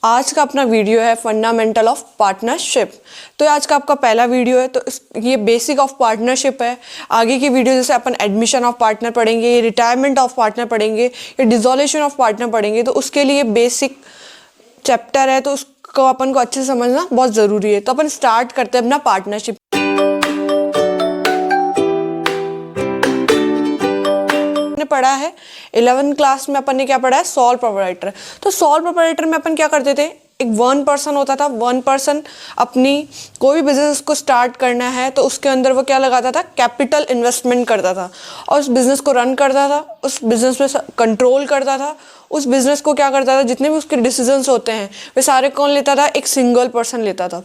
आज का अपना वीडियो है फंडामेंटल ऑफ पार्टनरशिप। तो आज का आपका पहला वीडियो है, तो ये बेसिक ऑफ पार्टनरशिप है। आगे की वीडियो जैसे अपन एडमिशन ऑफ पार्टनर पढ़ेंगे, ये रिटायरमेंट ऑफ पार्टनर पढ़ेंगे, ये डिसोल्यूशन ऑफ पार्टनर पढ़ेंगे। तो उसके लिए बेसिक चैप्टर है, तो उसको अपन को अच्छे से समझना बहुत ज़रूरी है। तो अपन स्टार्ट करते हैं अपना पार्टनरशिप। पढ़ा है 11th क्लास में अपन ने क्या पढ़ा है, सोल प्रोप्राइटर। तो सोल प्रोप्राइटर में अपन क्या करते थे, एक वन पर्सन होता था। वन पर्सन अपनी कोई भी बिजनेस को स्टार्ट करना है तो उसके अंदर वो क्या लगाता था, कैपिटल इन्वेस्टमेंट करता था और उस बिजनेस को रन करता था, उस बिजनेस पे कंट्रोल करता था। उस बिजनेस को क्या करता था, जितने भी उसके डिसीजंस होते हैं वे सारे कौन लेता था, एक सिंगल पर्सन लेता था।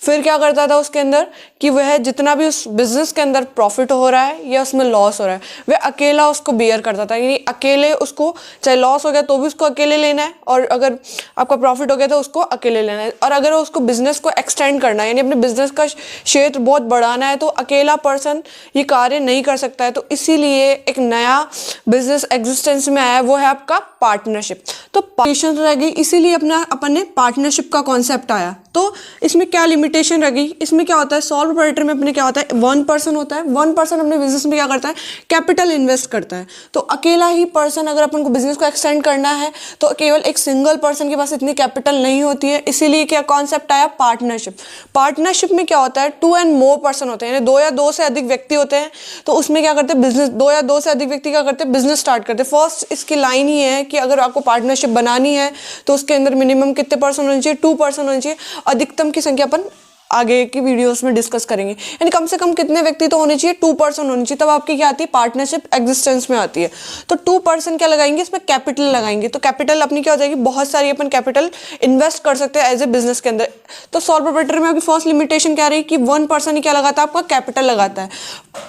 फिर क्या करता था उसके अंदर कि वह जितना भी उस बिजनेस के अंदर प्रॉफिट हो रहा है या उसमें लॉस हो रहा है वह अकेला उसको बियर करता था। यानी अकेले उसको, चाहे लॉस हो गया तो भी उसको अकेले लेना है, और अगर आपका प्रॉफिट हो गया तो उसको अकेले लेना है। और अगर उसको बिजनेस को एक्सटेंड करना है, यानी अपने बिजनेस का क्षेत्र बहुत बढ़ाना है, तो अकेला पर्सन ये कार्य नहीं कर सकता है। तो इसीलिए एक नया बिजनेस एग्जिस्टेंस में आया, वो है आपका पार्टनरशिप। तो पार्टनरशिप रह गई, इसीलिए अपन ने पार्टनरशिप का कॉन्सेप्ट आया। तो इसमें क्या लिमिटेशन रह गई, इसमें क्या होता है, सोल प्रोप्राइटर में अपने क्या होता है, वन पर्सन होता है। वन पर्सन अपने बिजनेस में क्या करता है, कैपिटल इन्वेस्ट करता है। तो अकेला ही पर्सन, अगर अपन को बिजनेस को एक्सटेंड करना है तो केवल एक सिंगल पर्सन के पास इतनी कैपिटल नहीं होती है। इसीलिए क्या कॉन्सेप्ट आया, पार्टनरशिप। पार्टनरशिप में क्या होता है, 2 एंड मोर पर्सन होते हैं, यानी 2 या 2 से अधिक व्यक्ति होते हैं। तो उसमें क्या करते हैं, बिजनेस 2 या 2 से अधिक व्यक्ति क्या करते हैं, बिजनेस स्टार्ट करते हैं। फर्स्ट इसकी लाइन ही है कि अगर आपको पार्टनरशिप बनानी है तो उसके अंदर मिनिमम कितने पर्सन होने चाहिए, 2 पर्सन होने चाहिए। अधिकतम की संख्या अपन आगे की वीडियोस में डिस्कस करेंगे। यानी कम से कम कितने व्यक्ति तो होने चाहिए, 2 पर्सन होने चाहिए, तब आपकी क्या आती है, पार्टनरशिप एग्जिस्टेंस में आती है। तो 2 पर्सन क्या लगाएंगे, इसमें कैपिटल लगाएंगे। तो कैपिटल अपनी क्या हो जाएगी, बहुत सारी अपन कैपिटल इन्वेस्ट कर सकते हैं एज ए बिजनेस के अंदर। तो सोल प्रोप्राइटर में आपकी फर्स्ट लिमिटेशन क्या रही कि 1 पर्सन ही क्या लगाता है, आपका कैपिटल लगाता है।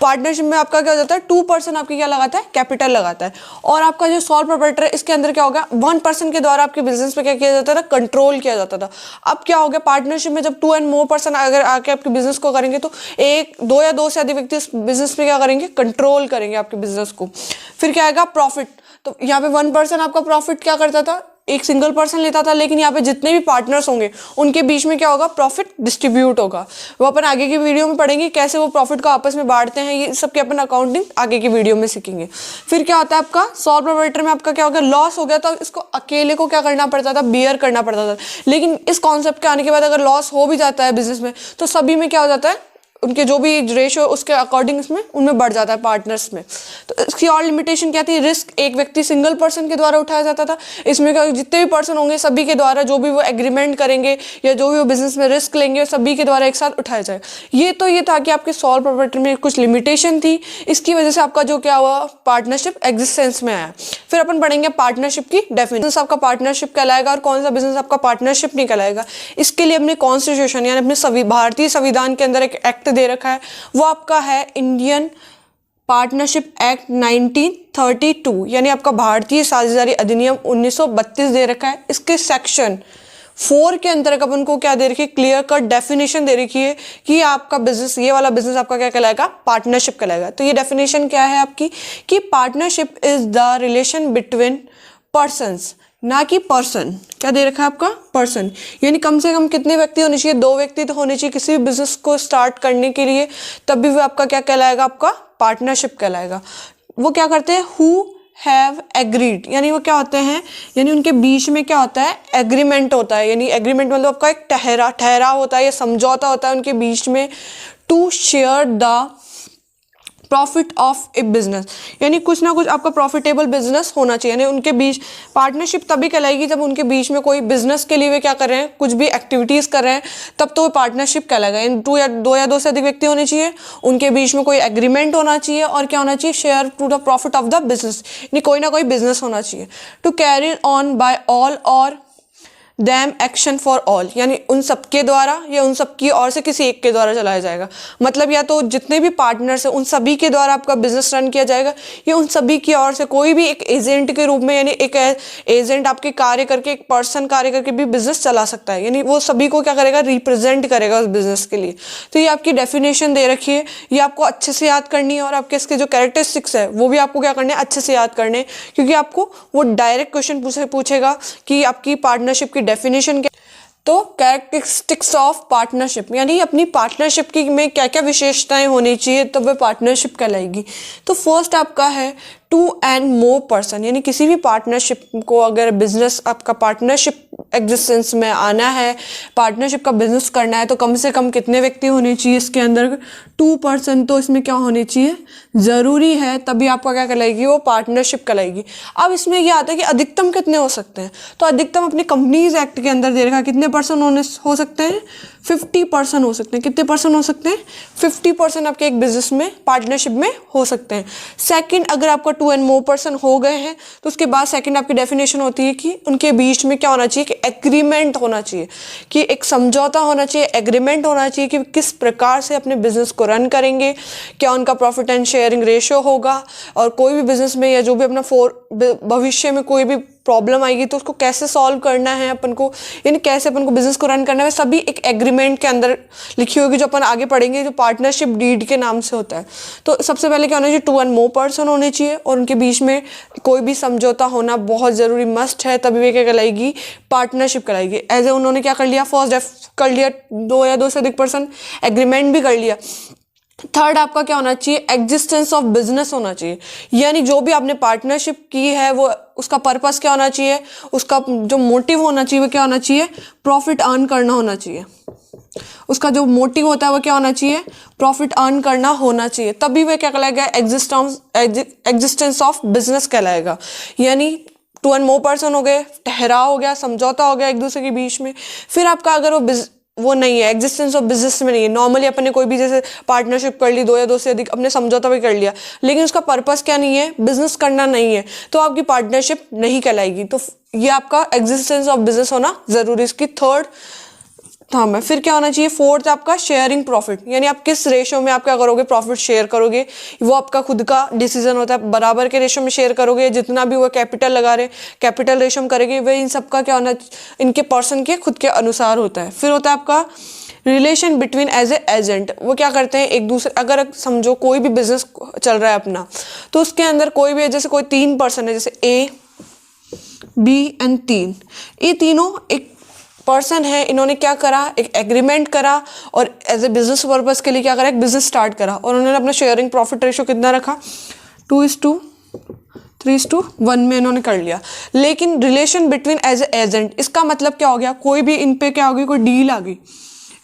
पार्टनरशिप में आपका क्या हो जाता है, 2 पर्सन आपकी क्या लगाता है, कैपिटल लगाता है। और आपका जो सोल प्रोप्राइटर है, इसके अंदर क्या होगा, 1 पर्सन के द्वारा आपके बिजनेस पे क्या किया जाता था, कंट्रोल किया जाता था। अब क्या हो गया, पार्टनरशिप में जब 2 एंड मोर पर्सन अगर आके आपके बिजनेस को करेंगे तो 1, 2 या 2 से अधिक व्यक्ति उस बिजनेस पे क्या करेंगे, कंट्रोल करेंगे आपके बिजनेस को। फिर क्या आएगा, प्रॉफिट। तो यहाँ पे 1 पर्सन आपका प्रॉफिट क्या करता था, एक सिंगल पर्सन लेता था, लेकिन यहाँ पे जितने भी पार्टनर्स होंगे उनके बीच में क्या होगा, प्रॉफिट डिस्ट्रीब्यूट होगा। वो अपन आगे की वीडियो में पढ़ेंगे कैसे वो प्रॉफिट को आपस में बांटते हैं। ये सब के अपन अकाउंटिंग आगे की वीडियो में सीखेंगे। फिर क्या होता है आपका सोल प्रोप्राइटर में, आपका क्या हो गया, लॉस हो गया तो इसको अकेले को क्या करना पड़ता था, बियर करना पड़ता था। लेकिन इस कॉन्सेप्ट के आने के बाद अगर लॉस हो भी जाता है बिजनेस में, तो सभी में क्या हो जाता है, उनके जो भी रेशो उसके अकॉर्डिंग इसमें उनमें बढ़ जाता है पार्टनर्स में। तो इसकी और लिमिटेशन क्या थी, रिस्क एक व्यक्ति सिंगल पर्सन के द्वारा उठाया जाता था। इसमें क्या, जितने भी पर्सन होंगे सभी के द्वारा जो भी वो एग्रीमेंट करेंगे या जो भी वो बिजनेस में रिस्क लेंगे सभी के द्वारा एक साथ उठाया जाए। ये था कि आपके सोल प्रोप्राइटर में कुछ लिमिटेशन थी, इसकी वजह से आपका जो क्या हुआ, पार्टनरशिप एग्जिस्टेंस में आया। फिर अपन पढ़ेंगे पार्टनरशिप की डेफिनेशन, आपका पार्टनरशिप कहलाएगा और कौन सा बिजनेस आपका पार्टनरशिप नहीं कहलाएगा। इसके लिए अपने कॉन्स्टिट्यूशन यानी अपने भारतीय संविधान के अंदर एक एक्ट दे रखा है, वो आपका है इंडियन पार्टनरशिप एक्ट 1932, यानी आपका भारतीय साझेदारी अधिनियम 1932 दे रखा है। इसके सेक्शन 4 के अंतर्गत अपन को क्या दे रखी है, क्लियर कट डेफिनेशन दे रखी है कि आपका बिजनेस, ये वाला बिजनेस आपका क्या कहलाएगा, पार्टनरशिप कहलाएगा। तो ये डेफिनेशन क्या है आपकी कि partnership is the relation between persons, ना कि पर्सन। क्या दे रखा है आपका, पर्सन। यानी कम से कम कितने व्यक्ति होने चाहिए, 2 व्यक्ति तो होने चाहिए किसी भी बिजनेस को स्टार्ट करने के लिए, तब भी वो आपका क्या कहलाएगा, आपका पार्टनरशिप कहलाएगा। वो क्या करते हैं, हु हैव एग्रीड, यानी वो क्या होते हैं, यानी उनके बीच में क्या होता है, एग्रीमेंट होता है। यानी एग्रीमेंट मतलब आपका एक ठहराव होता है या समझौता होता है उनके बीच में, to share the profit of a business, यानी कुछ ना कुछ आपका प्रॉफिटेबल बिजनेस होना चाहिए। यानी उनके बीच पार्टनरशिप तभी कहलाएगी जब उनके बीच में कोई बिजनेस के लिए वे क्या कर रहे हैं, कुछ भी एक्टिविटीज कर रहे हैं, तब तो वो पार्टनरशिप कहलाएगा। यानी 2 या 2 से अधिक व्यक्ति होने चाहिए, उनके बीच में कोई एग्रीमेंट होना चाहिए, और क्या होना चाहिए, share to the profit of the business, यानी कोई ना कोई बिजनेस होना चाहिए। To carry on by all or them action for all, यानी उन सबके द्वारा या उन सबकी ओर से किसी एक के द्वारा चलाया जाएगा। मतलब या तो जितने भी पार्टनर्स हैं उन सभी के द्वारा आपका बिजनेस रन किया जाएगा, या उन सभी की ओर से कोई भी एक एजेंट के रूप में, यानी एक एजेंट आपके कार्य करके, एक पर्सन कार्य करके भी बिजनेस चला सकता है। यानी वो सभी को क्या करेगा, रिप्रेजेंट करेगा उस बिजनेस के लिए। तो ये आपकी डेफिनेशन दे रखी है, ये आपको अच्छे से याद करनी है, और आपके इसके जो कैरेक्टरिस्टिक्स है वो भी आपको क्या करने हैं, अच्छे से याद करने, क्योंकि आपको वो डायरेक्ट क्वेश्चन पूछेगा कि आपकी पार्टनरशिप की डेफिनेशन क्या। तो कैरेक्टरिस्टिक्स ऑफ पार्टनरशिप, यानी अपनी पार्टनरशिप की में क्या क्या विशेषताएं होनी चाहिए तब वह पार्टनरशिप कहलाएगी। तो फर्स्ट आपका है 2 and more पर्सन, यानी किसी भी पार्टनरशिप को अगर बिजनेस आपका पार्टनरशिप एग्जिस्टेंस में आना है, पार्टनरशिप का बिजनेस करना है, तो कम से कम कितने व्यक्ति होने चाहिए इसके अंदर? 2 पर्सन तो इसमें क्या होने चाहिए, ज़रूरी है, तभी आपका क्या कहलाएगी, वो पार्टनरशिप कहलाएगी। अब इसमें ये आता है कि अधिकतम कितने हो सकते हैं, तो अधिकतम अपने कंपनीज एक्ट के अंदर दे रखा कितने पर्सन हो सकते हैं, 50 पर्सन हो सकते हैं। कितने पर्सन हो सकते हैं? 50 पर्सन आपके एक बिजनेस में पार्टनरशिप में हो सकते हैं। सेकंड, अगर आपका 2 and more पर्सन हो गए हैं तो उसके बाद सेकंड आपकी डेफिनेशन होती है कि उनके बीच में क्या होना चाहिए, कि एग्रीमेंट होना चाहिए, कि एक समझौता होना चाहिए, एग्रीमेंट होना चाहिए कि किस प्रकार से अपने बिजनेस को रन करेंगे, क्या उनका प्रॉफिट एंड शेयरिंग रेशियो होगा, और कोई भी बिजनेस में या जो भी अपना भविष्य में कोई भी प्रॉब्लम आएगी तो उसको कैसे सॉल्व करना है अपन को, यानी कैसे अपन को बिजनेस को रन करना है, सभी एक एग्रीमेंट के अंदर लिखी होगी, जो अपन आगे पढ़ेंगे, जो पार्टनरशिप डीड के नाम से होता है। तो सबसे पहले क्या होना चाहिए, 2 and more पर्सन होने चाहिए और उनके बीच में कोई भी समझौता होना बहुत ज़रूरी, मस्ट है, तभी वे क्या कहलाएगी, पार्टनरशिप कहलाएगी। एज ए उन्होंने क्या कर लिया, फर्स्ट कर लिया 2 या 2 से अधिक पर्सन, एग्रीमेंट भी कर लिया। थर्ड आपका क्या होना चाहिए, एग्जिस्टेंस ऑफ बिजनेस होना चाहिए, यानी जो भी आपने पार्टनरशिप की है वो उसका पर्पस क्या होना चाहिए, उसका जो मोटिव होना चाहिए वो क्या होना चाहिए, प्रॉफिट अर्न करना होना चाहिए। उसका जो मोटिव होता है वो क्या होना चाहिए, प्रॉफिट अर्न करना होना चाहिए, तभी वह क्या कहलाएगा, एग्जिस्टेंस ऑफ बिजनेस कहलाएगा। यानी 2 and more पर्सन हो गए, ठहराव हो गया, समझौता हो गया एक दूसरे के बीच में। फिर आपका अगर वो नहीं है, एग्जिस्टेंस ऑफ बिजनेस में नहीं है, नॉर्मली अपन ने कोई भी जैसे पार्टनरशिप कर ली 2 या 2 से अधिक, अपने समझौता भी कर लिया, लेकिन उसका पर्पस क्या नहीं है, बिजनेस करना नहीं है, तो आपकी पार्टनरशिप नहीं कहलाएगी। तो ये आपका एग्जिस्टेंस ऑफ बिजनेस होना जरूरी, इसकी थर्ड टर्म है। फिर क्या होना चाहिए, फोर्थ आपका शेयरिंग प्रॉफिट, यानी आप किस रेशो में आप क्या करोगे, प्रॉफिट शेयर करोगे, वो आपका खुद का डिसीजन होता है, बराबर के रेशो में शेयर करोगे, जितना भी वो कैपिटल लगा रहे कैपिटल रेशो में करेंगे, वह इन सबका क्या होना, इनके पर्सन के खुद के अनुसार होता है। फिर होता है आपका relation between as a agent, वो क्या करते हैं एक दूसरे, अगर समझो कोई भी बिजनेस चल रहा है अपना, तो उसके अंदर कोई भी जैसे कोई 3 पर्सन है, जैसे A, B एंड 3, ये तीनों एक पर्सन है, इन्होंने क्या करा, एक एग्रीमेंट करा और एज ए बिजनेस पर्पस के लिए क्या करा, एक बिजनेस स्टार्ट करा, और उन्होंने अपना शेयरिंग प्रॉफिट रेशियो कितना रखा, 2:3:1 में इन्होंने कर लिया। लेकिन relation between as a agent, इसका मतलब क्या हो गया, कोई भी इन पे क्या होगी, कोई डील आ गई,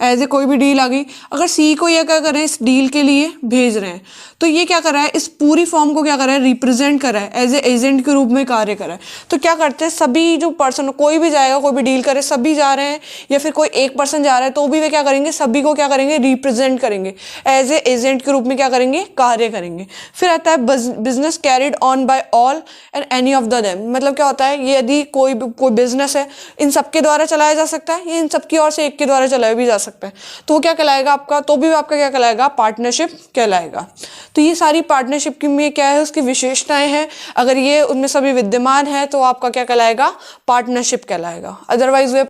एज ए कोई भी डील आ गई, अगर सी को ये क्या कर रहे हैं, इस डील के लिए भेज रहे हैं, तो ये क्या कर रहा है, इस पूरी फॉर्म को क्या कर रहा है, रिप्रेजेंट कर रहा है, एज ए एजेंट के रूप में कार्य कर रहा है। तो क्या करते हैं, सभी जो पर्सन, कोई भी जाएगा, कोई भी डील करे, सभी जा रहे हैं, या फिर कोई एक पर्सन जा रहा है, तो भी वे क्या करेंगे, सभी को क्या करेंगे, रिप्रेजेंट करेंगे, एज ए एजेंट के रूप में क्या करेंगे, कार्य करेंगे। फिर आता है business carried on by all and any of the them, मतलब क्या होता है, ये यदि कोई बिजनेस है, इन सबके द्वारा चलाया जा सकता है, या इन सबकी ओर से एक के द्वारा चलाया भी जा सकता है, तो वो क्या कहलाएगा आपका, तो भी आपका क्या कहलाएगा, पार्टनरशिप कहलाएगा। तो ये सारी पार्टनरशिप की में क्या है, उसकी विशेषताएं हैं, अगर ये उनमें सभी विद्यमान है तो आपका क्या कहलाएगा, पार्टनरशिप कहलाएगा। अदरवाइज वे